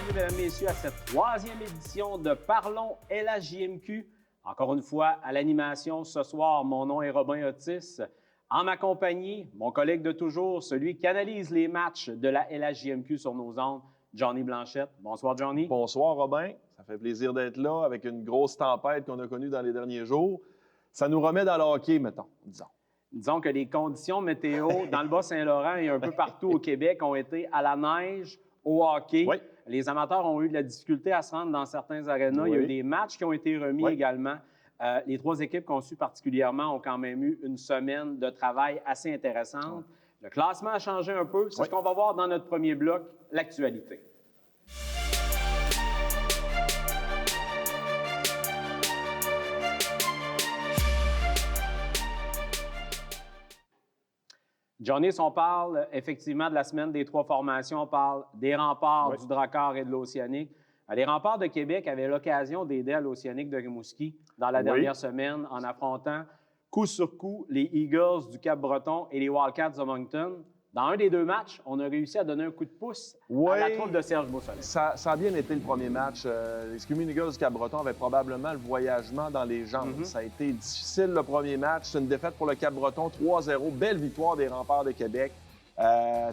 bienvenue, mesdames et messieurs, à cette troisième édition de Parlons LHJMQ. Encore une fois, à l'animation ce soir, mon nom est Robin Otis. En ma compagnie, mon collègue de toujours, celui qui analyse les matchs de la LHJMQ sur nos ondes, Johnny Blanchette. Bonsoir, Johnny. Bonsoir, Robin. Ça fait plaisir d'être là avec une grosse tempête qu'on a connue dans les derniers jours. Ça nous remet dans le hockey, mettons, disons. Disons que les conditions météo dans le Bas-Saint-Laurent et un peu partout au Québec ont été à la neige, au hockey. Oui. Les amateurs ont eu de la difficulté à se rendre dans certains arénas. Oui. Il y a eu des matchs qui ont été remis Oui. également. Les trois équipes qu'on suit particulièrement ont quand même eu une semaine de travail assez intéressante. Le classement a changé un peu. C'est ce qu'on va voir dans notre premier bloc, l'actualité. Johnny, si on parle effectivement de la semaine des trois formations, on parle des remparts du Drakkar et de l'Océanique. Les remparts de Québec avaient l'occasion d'aider à l'Océanique de Rimouski dans la dernière semaine en affrontant coup sur coup les Eagles du Cap-Breton et les Wildcats de Moncton. Dans un des deux matchs, on a réussi à donner un coup de pouce à la troupe de Serge Beausoleil. Ça a bien été le premier match. Les Screaming Eagles du Cap-Breton avaient probablement le voyagement dans les jambes. Ça a été difficile le premier match. C'est une défaite pour le Cap-Breton, 3-0. Belle victoire des Remparts de Québec.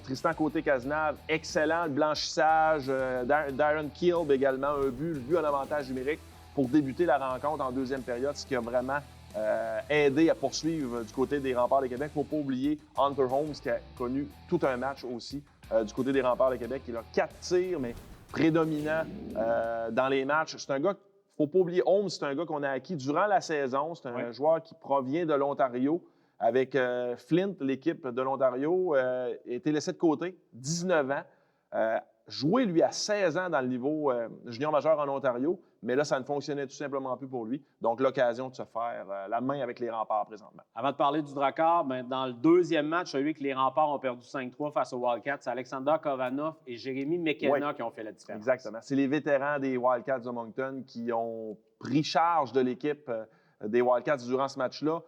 Tristan Côté-Cazenave, excellent. Le blanchissage. Darren Kilb également, un but. Le but en avantage numérique pour débuter la rencontre en deuxième période, ce qui a vraiment aidé à poursuivre du côté des Remparts de Québec. Il ne faut pas oublier Hunter Holmes qui a connu tout un match aussi du côté des Remparts de Québec. Il a 4 tirs, mais prédominant dans les matchs. C'est un gars, il ne faut pas oublier Holmes, c'est un gars qu'on a acquis durant la saison. C'est un joueur qui provient de l'Ontario. Avec Flint, l'équipe de l'Ontario, a été laissé de côté, 19 ans. Joué, lui, à 16 ans dans le niveau junior majeur en Ontario, mais là, ça ne fonctionnait tout simplement plus pour lui. Donc, l'occasion de se faire la main avec les Remparts présentement. Avant de parler du Drakkar, dans le deuxième match, celui que les Remparts ont perdu 5-3 face aux Wildcats, c'est Alexander Kovanov et Jérémy McKenna qui ont fait la différence. Exactement. C'est les vétérans des Wildcats de Moncton qui ont pris charge de l'équipe des Wildcats durant ce match-là.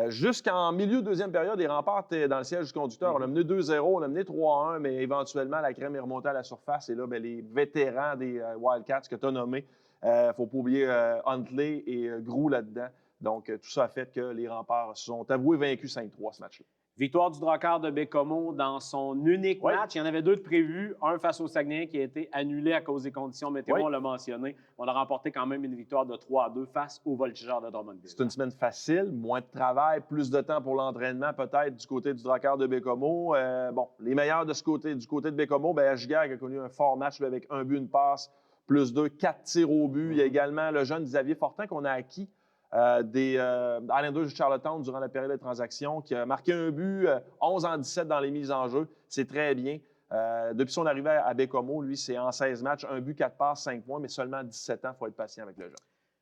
Jusqu'en milieu de deuxième période, les Remparts étaient dans le siège du conducteur. On a mené 2-0, on a mené 3-1, mais éventuellement, la crème est remontée à la surface. Et là, les vétérans des Wildcats que tu as nommés, il ne faut pas oublier Huntley et Grou là-dedans. Donc, tout ça a fait que les Remparts se sont avoués vaincus 5-3 ce match-là. Victoire du Drakkar de Bécomo dans son unique match. Il y en avait deux de prévus. Un face au Saguenay qui a été annulé à cause des conditions météo, on l'a mentionné. On a remporté quand même une victoire de 3-2 face aux Voltigeurs de Drummondville. C'est une semaine facile, moins de travail, plus de temps pour l'entraînement peut-être du côté du Drakkar de Bécomo. Les meilleurs de du côté de Bécomo, Giguère qui a connu un fort match avec un but, une passe, plus 2, 4 tirs au but. Il y a également le jeune Xavier Fortin qu'on a acquis des Islanders de Charlottetown durant la période de transaction, qui a marqué un but, 11 en 17 dans les mises en jeu. C'est très bien. Depuis son arrivée à Bécomo, lui, c'est en 16 matchs, un but, 4 passes, 5 points, mais seulement 17 ans. Il faut être patient avec le jeune.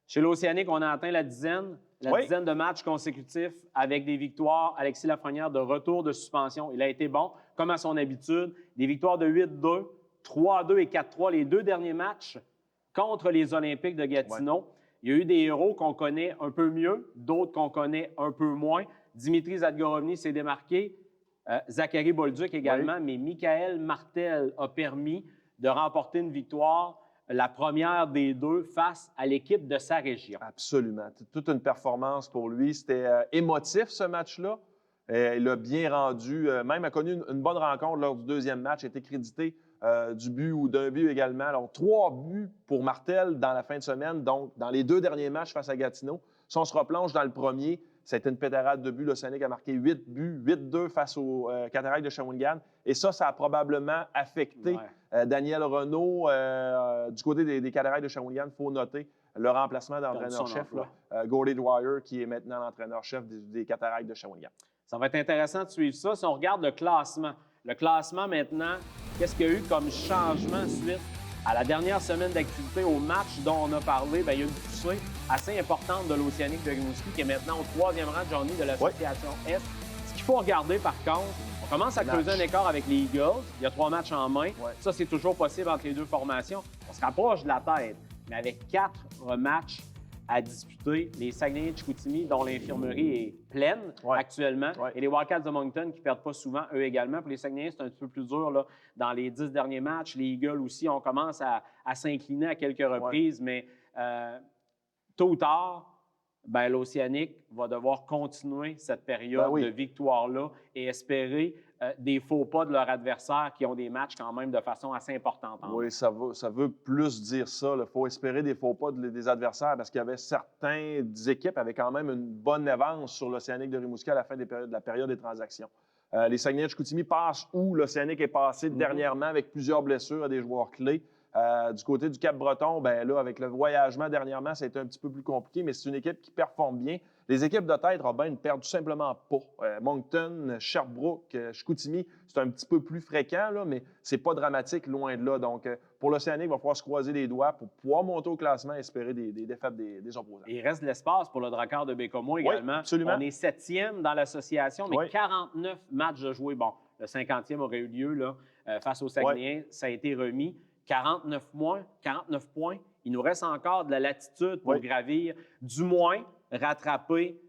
Chez l'Océanique, on a atteint la dizaine de matchs consécutifs avec des victoires. Alexis Lafrenière de retour de suspension. Il a été bon, comme à son habitude. Des victoires de 8-2, 3-2 et 4-3 les deux derniers matchs contre les Olympiques de Gatineau. Il y a eu des héros qu'on connaît un peu mieux, d'autres qu'on connaît un peu moins. Dimitri Zadgorovny s'est démarqué, Zachary Bolduc également, mais Michael Martel a permis de remporter une victoire, la première des deux, face à l'équipe de sa région. Absolument. Toute une performance pour lui. C'était émotif, ce match-là. Il a bien rendu, même a connu une bonne rencontre lors du deuxième match, a été crédité du but ou d'un but également. Alors, 3 buts pour Martel dans la fin de semaine, donc dans les 2 derniers matchs face à Gatineau. Si on se replonge dans le premier, c'était une pétarade de buts. L'Océanique a marqué 8 buts, 8-2 face aux Cataractes de Shawinigan. Et ça a probablement affecté Daniel Renaud du côté des Cataractes de Shawinigan. Il faut noter le remplacement d'entraîneur-chef, Gordy Dwyer, qui est maintenant l'entraîneur-chef des Cataractes de Shawinigan. Ça va être intéressant de suivre ça. Si on regarde le classement maintenant, qu'est-ce qu'il y a eu comme changement suite à la dernière semaine d'activité, au match dont on a parlé? Il y a une poussée assez importante de l'Océanique de Rimouski qui est maintenant au 3e rang de journée de l'association Est. Ce qu'il faut regarder, par contre, on commence à creuser un écart avec les Eagles. Il y a 3 matchs en main. Ça, c'est toujours possible entre les deux formations. On se rapproche de la tête, mais avec 4 matchs à disputer. Les Saguenayens de Chicoutimi, dont l'infirmerie est pleine actuellement, et les Wildcats de Moncton qui ne perdent pas souvent, eux également. Pour les Saguenayens, c'est un petit peu plus dur là, dans les 10 derniers matchs. Les Eagles aussi, on commence à s'incliner à quelques reprises, mais tôt ou tard, ben, l'Océanique va devoir continuer cette période de victoire-là et espérer des faux pas de leurs adversaires qui ont des matchs quand même de façon assez importante. Oui, ça veut plus dire ça. Il faut espérer des faux pas des adversaires parce qu'il y avait certaines équipes avaient quand même une bonne avance sur l'Océanique de Rimouski à la fin de la période des transactions. Les Saguenay de Chicoutimi passent où l'Océanique est passé dernièrement avec plusieurs blessures à des joueurs clés. Du côté du Cap-Breton, ben là, avec le voyagement dernièrement, ça a été un petit peu plus compliqué, mais c'est une équipe qui performe bien. Les équipes de tête, Robin, ne perdent tout simplement pas. Moncton, Sherbrooke, Chicoutimi, c'est un petit peu plus fréquent, là, mais c'est pas dramatique, loin de là. Donc, pour l'Océanique, il va falloir se croiser les doigts pour pouvoir monter au classement et espérer des défaites des opposants. Et il reste de l'espace pour le Drakkar de Bécomo également. Oui, absolument. On est 7e dans l'association, mais 49 matchs de jouer. Bon, le 50e aurait eu lieu là, face aux Saguenayens. Ça a été remis. 49 points. Il nous reste encore de la latitude pour gravir, du moins rattraper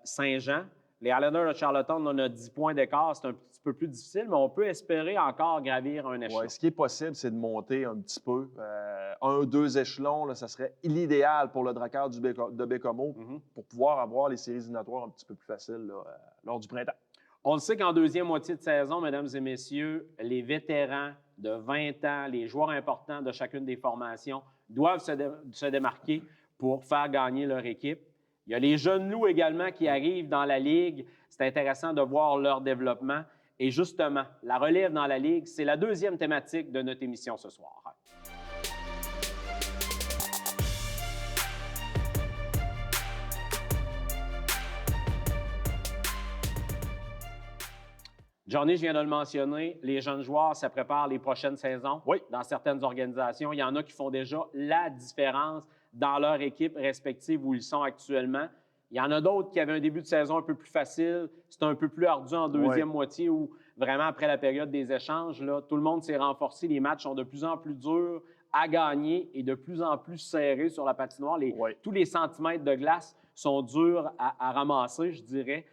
Saint-Jean. Les Highlanders de Charlottetown, on a 10 points d'écart. C'est un petit peu plus difficile, mais on peut espérer encore gravir un échelon. Ce qui est possible, c'est de monter un petit peu. 1-2 échelons, là, ça serait l'idéal pour le Drakkar de Bécomo pour pouvoir avoir les séries éliminatoires un petit peu plus faciles là, lors du printemps. On le sait qu'en deuxième moitié de saison, mesdames et messieurs, les vétérans de 20 ans, les joueurs importants de chacune des formations doivent se démarquer pour faire gagner leur équipe. Il y a les jeunes loups également qui arrivent dans la Ligue. C'est intéressant de voir leur développement. Et justement, la relève dans la Ligue, c'est la deuxième thématique de notre émission ce soir. Johnny, je viens de le mentionner, les jeunes joueurs, ça prépare les prochaines saisons dans certaines organisations. Il y en a qui font déjà la différence dans leur équipe respective où ils sont actuellement. Il y en a d'autres qui avaient un début de saison un peu plus facile. C'est un peu plus ardu en deuxième moitié où, vraiment, après la période des échanges, là, tout le monde s'est renforcé. Les matchs sont de plus en plus durs à gagner et de plus en plus serrés sur la patinoire. Tous les centimètres de glace sont durs à ramasser, je dirais.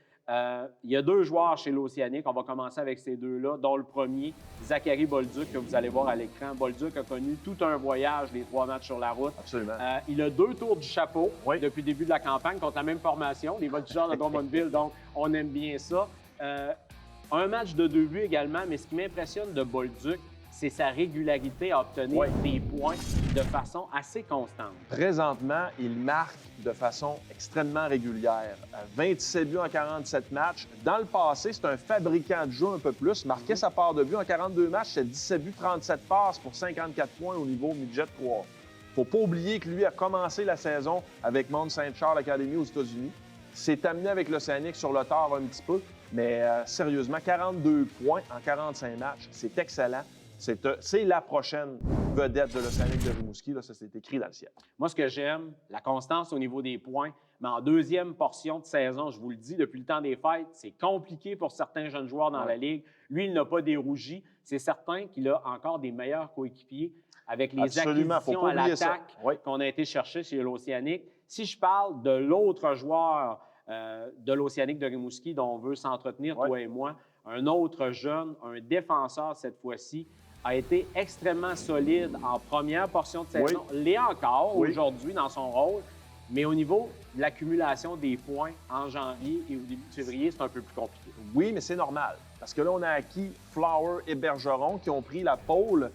Il y a 2 joueurs chez l'Océanique. On va commencer avec ces 2-là, dont le premier, Zachary Bolduc, que vous allez voir à l'écran. Bolduc a connu tout un voyage, les 3 matchs sur la route. Absolument. Il a 2 tours du chapeau depuis le début de la campagne contre la même formation, les Voltigeurs de Drummondville, donc on aime bien ça. Un match de 2 buts également, mais ce qui m'impressionne de Bolduc, c'est sa régularité à obtenir des points de façon assez constante. Présentement, il marque de façon extrêmement régulière. 27 buts en 47 matchs. Dans le passé, c'est un fabricant de jeu un peu plus. Marquait sa part de buts en 42 matchs, c'est 17 buts, 37 passes pour 54 points au niveau midget 3. Il ne faut pas oublier que lui a commencé la saison avec Mount St. Charles Academy aux États-Unis. S'est amené avec l'Océanique sur le tard un petit peu, mais sérieusement, 42 points en 45 matchs, c'est excellent. C'est la prochaine vedette de l'Océanique de Rimouski. Là, ça, c'est écrit dans le ciel. Moi, ce que j'aime, la constance au niveau des points, mais en deuxième portion de saison, je vous le dis, depuis le temps des fêtes, c'est compliqué pour certains jeunes joueurs dans la Ligue. Lui, il n'a pas dérougi. C'est certain qu'il a encore des meilleurs coéquipiers avec les acquisitions à l'attaque qu'on a été chercher chez l'Océanique. Si je parle de l'autre joueur de l'Océanique de Rimouski dont on veut s'entretenir, toi et moi, un autre jeune, un défenseur cette fois-ci, a été extrêmement solide en première portion de saison. L'est encore aujourd'hui dans son rôle, mais au niveau de l'accumulation des points en janvier et au début de février, c'est un peu plus compliqué. Oui, mais c'est normal, parce que là, on a acquis Flower et Bergeron qui ont pris la pôle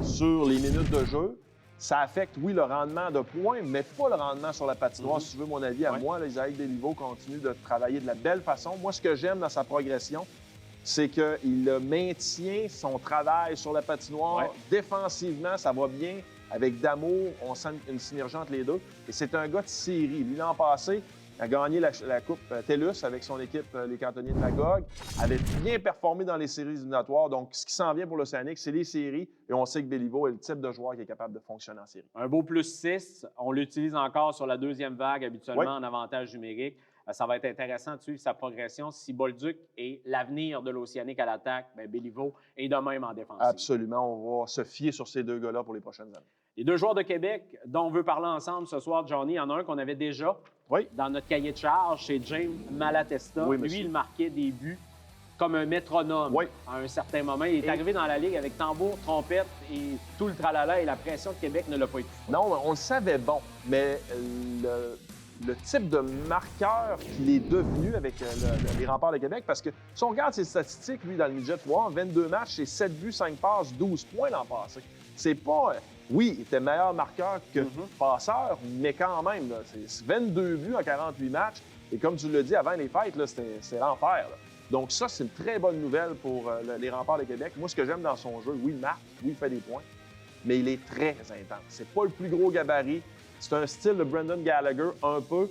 sur les minutes de jeu. Ça affecte, oui, le rendement de points, mais pas le rendement sur la patinoire, si tu veux mon avis à moi. Là, Isaac Desliveaux continue de travailler de la belle façon. Moi, ce que j'aime dans sa progression, c'est qu'il maintient son travail sur la patinoire. Défensivement, ça va bien. Avec d'amour, on sent une synergie entre les deux. Et c'est un gars de série. Lui, l'an passé, a gagné la Coupe TELUS avec son équipe, les Cantonniers de Magog, avait bien performé dans les séries éliminatoires. Donc, ce qui s'en vient pour l'Océanique, c'est les séries. Et on sait que Béliveau est le type de joueur qui est capable de fonctionner en série. Un beau +6. On l'utilise encore sur la deuxième vague, habituellement en avantage numérique. Ça va être intéressant de suivre sa progression. Si Bolduc est l'avenir de l'Océanique à l'attaque, bien, Béliveau est de même en défensive. Absolument. On va se fier sur ces deux gars-là pour les prochaines années. Les deux joueurs de Québec dont on veut parler ensemble ce soir, Johnny, il y en a un qu'on avait déjà dans notre cahier de charge, c'est James Malatesta. Oui, lui, il marquait des buts comme un métronome à un certain moment. Il est arrivé dans la Ligue avec tambour, trompette et tout le tralala, et la pression de Québec ne l'a pas étouffé. Non, on le savait bon, mais le type de marqueur qu'il est devenu avec les Remparts de Québec, parce que si on regarde ses statistiques, lui, dans le midget 3, 22 matchs, c'est 7 buts, 5 passes, 12 points l'an passé. C'est pas... Oui, il était meilleur marqueur que passeur, mais quand même, là, c'est 22 buts en 48 matchs. Et comme tu l'as dit avant les fêtes, c'est l'enfer. Là. Donc ça, c'est une très bonne nouvelle pour les Remparts de Québec. Moi, ce que j'aime dans son jeu, oui, il marque, oui, il fait des points, mais il est très intense. C'est pas le plus gros gabarit. C'est un style de Brendan Gallagher un peu.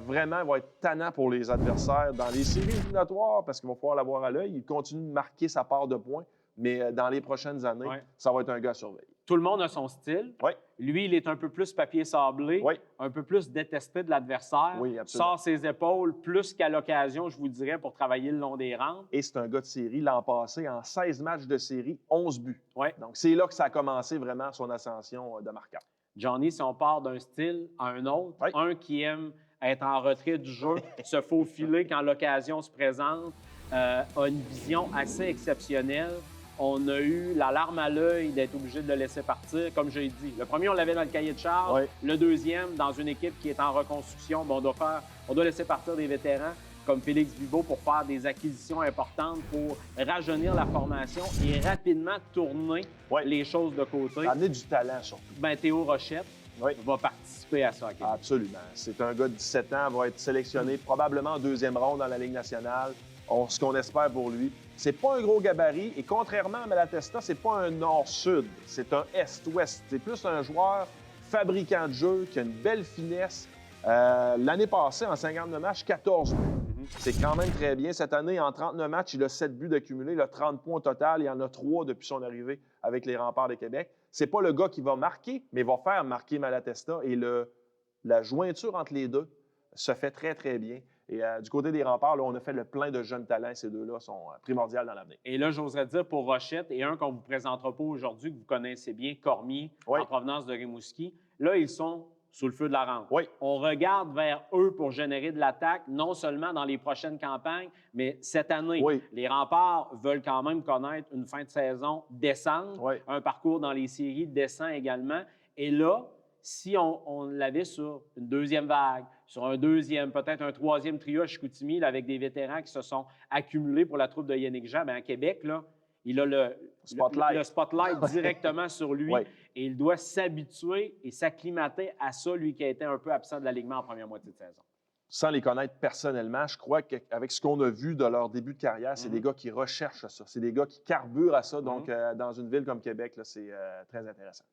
Vraiment, il va être tannant pour les adversaires dans les séries éliminatoires parce qu'il va falloir l'avoir à l'œil. Il continue de marquer sa part de points, mais dans les prochaines années, ça va être un gars à surveiller. Tout le monde a son style. Oui. Lui, il est un peu plus papier sablé, un peu plus détesté de l'adversaire. Oui, absolument. Sort ses épaules plus qu'à l'occasion, je vous dirais, pour travailler le long des rampes. Et c'est un gars de série. L'an passé, en 16 matchs de série, 11 buts. Oui. Donc, c'est là que ça a commencé vraiment son ascension de marqueur. Johnny, si on part d'un style à un autre, un qui aime être en retrait du jeu, se faufiler quand l'occasion se présente, a une vision assez exceptionnelle. On a eu la larme à l'œil d'être obligé de le laisser partir, comme j'ai dit. Le premier, on l'avait dans le cahier de charge. Le deuxième, dans une équipe qui est en reconstruction, on doit laisser partir des vétérans comme Félix Bibeau pour faire des acquisitions importantes, pour rajeunir la formation et rapidement tourner les choses de côté. Amener du talent, surtout. Ben, Théo Rochette va participer à ça. Absolument. C'est un gars de 17 ans, va être sélectionné probablement en deuxième ronde dans la Ligue nationale. Ce qu'on espère pour lui. C'est pas un gros gabarit et contrairement à Malatesta, c'est pas un nord-sud, c'est un est-ouest. C'est plus un joueur fabricant de jeu qui a une belle finesse. L'année passée, en 59 matchs, 14 buts. C'est quand même très bien. Cette année, en 39 matchs, il a 7 buts d'accumulé, il a 30 points au total. Il en a 3 depuis son arrivée avec les Remparts de Québec. C'est pas le gars qui va marquer, mais il va faire marquer Malatesta. Et la jointure entre les deux se fait très, très bien. Et du côté des Remparts, là, on a fait le plein de jeunes talents. Ces deux-là sont primordiaux dans l'avenir. Et là, j'oserais dire pour Rochette, et un qu'on ne vous présentera pas aujourd'hui, que vous connaissez bien, Cormier, en provenance de Rimouski, là, ils sont sous le feu de la rampe. On regarde vers eux pour générer de l'attaque, non seulement dans les prochaines campagnes, mais cette année. Les Remparts veulent quand même connaître une fin de saison décente, un parcours dans les séries décent également. Et là, si on l'avait sur une deuxième vague, sur un deuxième, peut-être un troisième trio à Chicoutimi, là, avec des vétérans qui se sont accumulés pour la troupe de Yannick Jean, bien, à Québec, là, il a le spotlight directement sur lui et il doit s'habituer et s'acclimater à ça, lui qui a été un peu absent de l'alignement en première moitié de saison. Sans les connaître personnellement, je crois qu'avec ce qu'on a vu de leur début de carrière, c'est des gars qui recherchent ça. C'est des gars qui carburent à ça. Donc, dans une ville comme Québec, là, c'est très intéressant.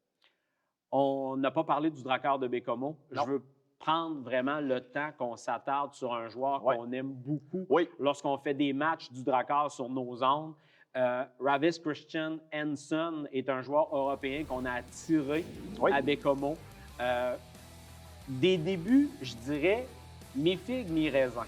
On n'a pas parlé du Drakkar de Bécomo. Je veux prendre vraiment le temps qu'on s'attarde sur un joueur qu'on aime beaucoup lorsqu'on fait des matchs du Drakkar sur nos ondes. Ravis Christian Hansen est un joueur européen qu'on a attiré à Bécomo. Des débuts, je dirais, mi-figue, mi-raisin.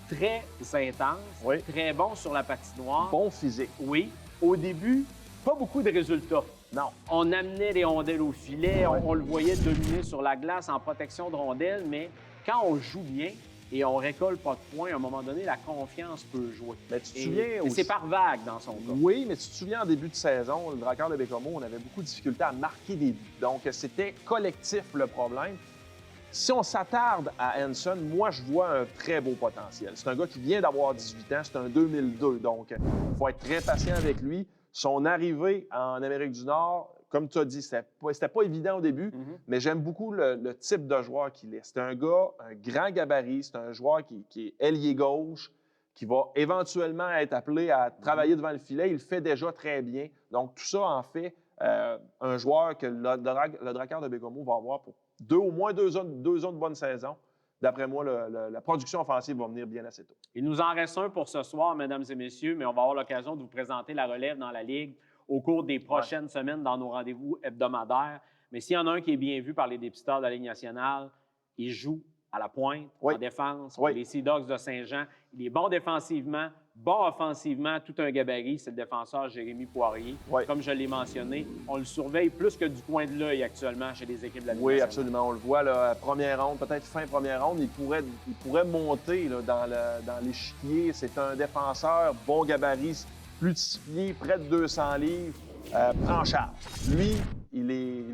Très intense, très bon sur la patinoire. Bon physique. Oui. Au début, pas beaucoup de résultats. Non. On amenait les rondelles au filet, on le voyait dominer sur la glace en protection de rondelles, mais quand on joue bien et on récolte pas de points, à un moment donné, la confiance peut jouer. Mais tu te souviens aussi... C'est par vague dans son cas. Oui, mais tu te souviens, en début de saison, le Drakkar de Bécomo, on avait beaucoup de difficultés à marquer des buts. Donc, c'était collectif le problème. Si on s'attarde à Hansen, moi, je vois un très beau potentiel. C'est un gars qui vient d'avoir 18 ans, c'est un 2002, donc il faut être très patient avec lui. Son arrivée en Amérique du Nord, comme tu as dit, c'était pas évident au début, mais j'aime beaucoup le type de joueur qu'il est. C'est un gars, un grand gabarit, c'est un joueur qui est ailier gauche, qui va éventuellement être appelé à travailler devant le filet. Il le fait déjà très bien. Donc, tout ça en fait un joueur que le Drakkar de Bécomo va avoir pour au moins deux ans de bonne saison. D'après moi, la production offensive va venir bien assez tôt. Il nous en reste un pour ce soir, mesdames et messieurs, mais on va avoir l'occasion de vous présenter la relève dans la Ligue au cours des prochaines semaines dans nos rendez-vous hebdomadaires. Mais s'il y en a un qui est bien vu par les dépisteurs de la Ligue nationale, il joue à la pointe, Oui. en défense, Oui. les Sea Dogs de Saint-Jean. Il est bon défensivement, bon offensivement, tout un gabarit. C'est le défenseur Jérémy Poirier. Oui. Comme je l'ai mentionné, on le surveille plus que du coin de l'œil actuellement chez les équipes de la Ligue Oui, nationale. absolument. On le voit, là, première ronde, peut-être fin première ronde, il pourrait monter là, dans l'échiquier. C'est un défenseur, bon gabarit, plus de 6 pieds, près de 200 livres, prend en charge. Lui, il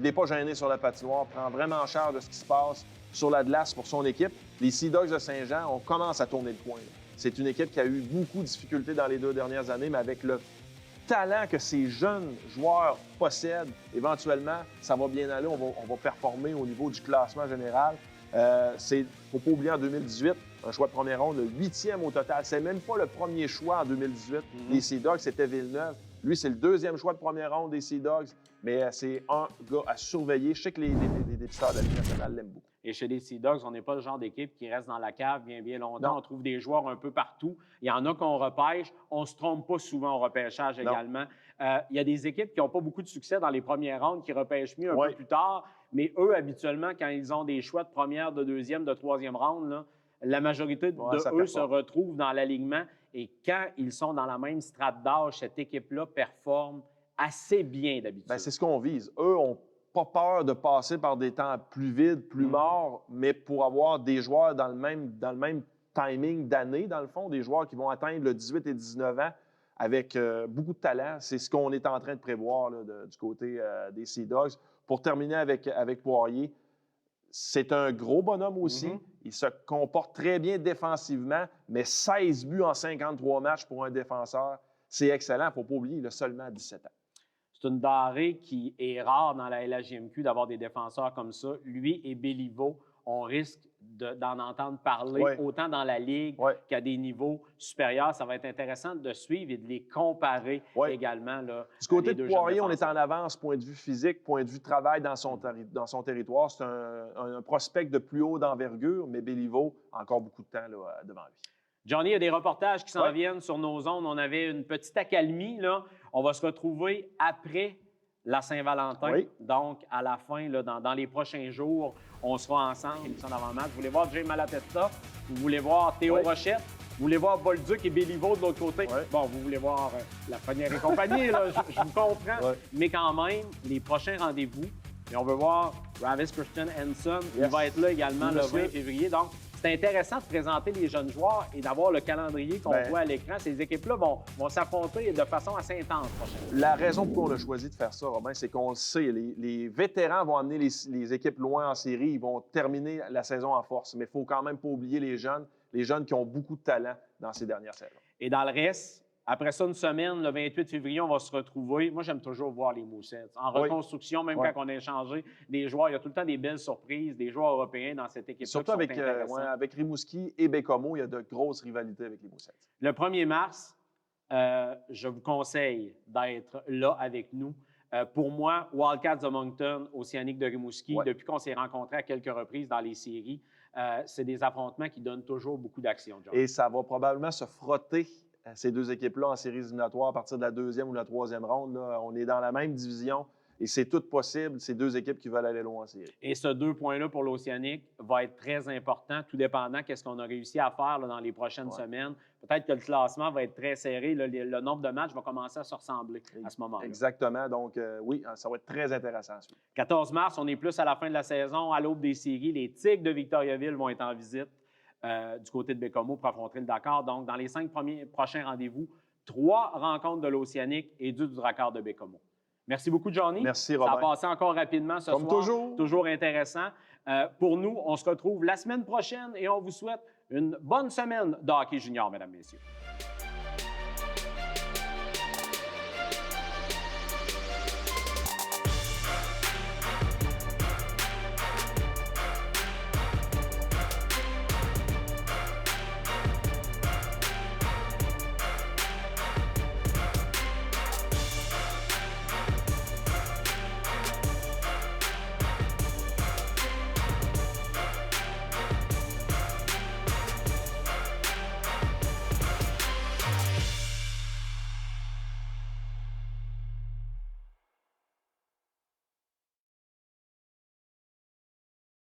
n'est pas gêné sur la patinoire, prend vraiment en charge de ce qui se passe sur la glace pour son équipe. Les Sea Dogs de Saint-Jean, on commence à tourner le coin. Là. C'est une équipe qui a eu beaucoup de difficultés dans les 2 dernières années, mais avec le talent que ces jeunes joueurs possèdent, éventuellement, ça va bien aller. On va performer au niveau du classement général. Il ne faut pas oublier, en 2018, un choix de première ronde, le 8e au total. C'est même pas le premier choix en 2018. Les Sea Dogs, c'était Villeneuve. Lui, c'est le 2e choix de première ronde des Sea Dogs, mais c'est un gars à surveiller. Je sais que les dépisteurs de la Ligue nationale l'aiment beaucoup. Et chez les Sea Dogs, on n'est pas le genre d'équipe qui reste dans la cave bien longtemps. Non. On trouve des joueurs un peu partout. Il y en a qu'on repêche. On ne se trompe pas souvent au repêchage également. Il y a des équipes qui n'ont pas beaucoup de succès dans les premières rondes, qui repêchent mieux un peu plus tard. Mais eux, habituellement, quand ils ont des choix de première, de deuxième, de troisième ronde, là, la majorité d'eux se retrouvent dans l'alignement. Et quand ils sont dans la même strate d'âge, cette équipe-là performe assez bien d'habitude. Bien, c'est ce qu'on vise. Eux ont pas peur de passer par des temps plus vides, plus morts, mais pour avoir des joueurs dans le même timing d'année, dans le fond, des joueurs qui vont atteindre le 18 et 19 ans avec beaucoup de talent. C'est ce qu'on est en train de prévoir là, du côté des Sea Dogs. Pour terminer avec Poirier, c'est un gros bonhomme aussi. Il se comporte très bien défensivement, mais 16 buts en 53 matchs pour un défenseur, c'est excellent. Il ne faut pas oublier, il a seulement 17 ans. C'est une denrée qui est rare dans la LHJMQ d'avoir des défenseurs comme ça. Lui et Béliveau, on risque d'en entendre parler autant dans la Ligue qu'à des niveaux supérieurs. Ça va être intéressant de suivre et de les comparer également. Là, du côté de Poirier, on est en avance, point de vue physique, point de vue travail dans son territoire. C'est un prospect de plus haut d'envergure, mais Béliveau a encore beaucoup de temps là, devant lui. Johnny, il y a des reportages qui s'en viennent sur nos ondes. On avait une petite accalmie. Là. On va se retrouver après la Saint-Valentin. Donc, à la fin, là, dans les prochains jours, on sera ensemble. Émission d'avant-match. Vous voulez voir Jay Malatesta? Vous voulez voir Théo Rochette? Vous voulez voir Bolduc et Béliveau de l'autre côté? Bon, vous voulez voir la première et compagnie, là, je vous comprends. Mais quand même, les prochains rendez-vous, et on veut voir Travis Christian Henson. Il va être là également le 20 février. Donc, c'est intéressant de présenter les jeunes joueurs et d'avoir le calendrier qu'on voit à l'écran. Ces équipes-là vont s'affronter de façon assez intense prochainement. La raison pour laquelle on a choisi de faire ça, Robin, c'est qu'on le sait. Les vétérans vont amener les équipes loin en série. Ils vont terminer la saison en force. Mais il ne faut quand même pas oublier les jeunes qui ont beaucoup de talent dans ces dernières saisons. Et dans le reste, après ça, une semaine, le 28 février, on va se retrouver. Moi, j'aime toujours voir les Moussets. En reconstruction, même quand on a échangé des joueurs, il y a tout le temps des belles surprises, des joueurs européens dans cette équipe-là. Surtout avec Rimouski et Bécomo, il y a de grosses rivalités avec les Moussets. Le 1er mars, je vous conseille d'être là avec nous. Pour moi, Wildcats de Moncton, Océanique de Rimouski, depuis qu'on s'est rencontrés à quelques reprises dans les séries, c'est des affrontements qui donnent toujours beaucoup d'action. Et ça va probablement se frotter ces deux équipes-là en séries éliminatoires à partir de la 2e ou la 3e ronde. Là. On est dans la même division et c'est tout possible. C'est deux équipes qui veulent aller loin en série. Et ce 2 points-là pour l'Océanique va être très important, tout dépendant de ce qu'on a réussi à faire là, dans les prochaines semaines. Peut-être que le classement va être très serré. Là, le nombre de matchs va commencer à se ressembler à ce moment-là. Exactement. Donc, oui, ça va être très intéressant à suivre. 14 mars, on est plus à la fin de la saison, à l'aube des séries. Les Tigres de Victoriaville vont être en visite du côté de Bécomo pour affronter le Dakar. Donc, dans les 5 prochains rendez-vous, 3 rencontres de l'Océanique et 2 du Dakar de Bécomo. Merci beaucoup, Johnny. Merci, Robin. Ça a passé encore rapidement ce soir. Comme toujours. Toujours intéressant. Pour nous, on se retrouve la semaine prochaine et on vous souhaite une bonne semaine de hockey junior, mesdames, messieurs.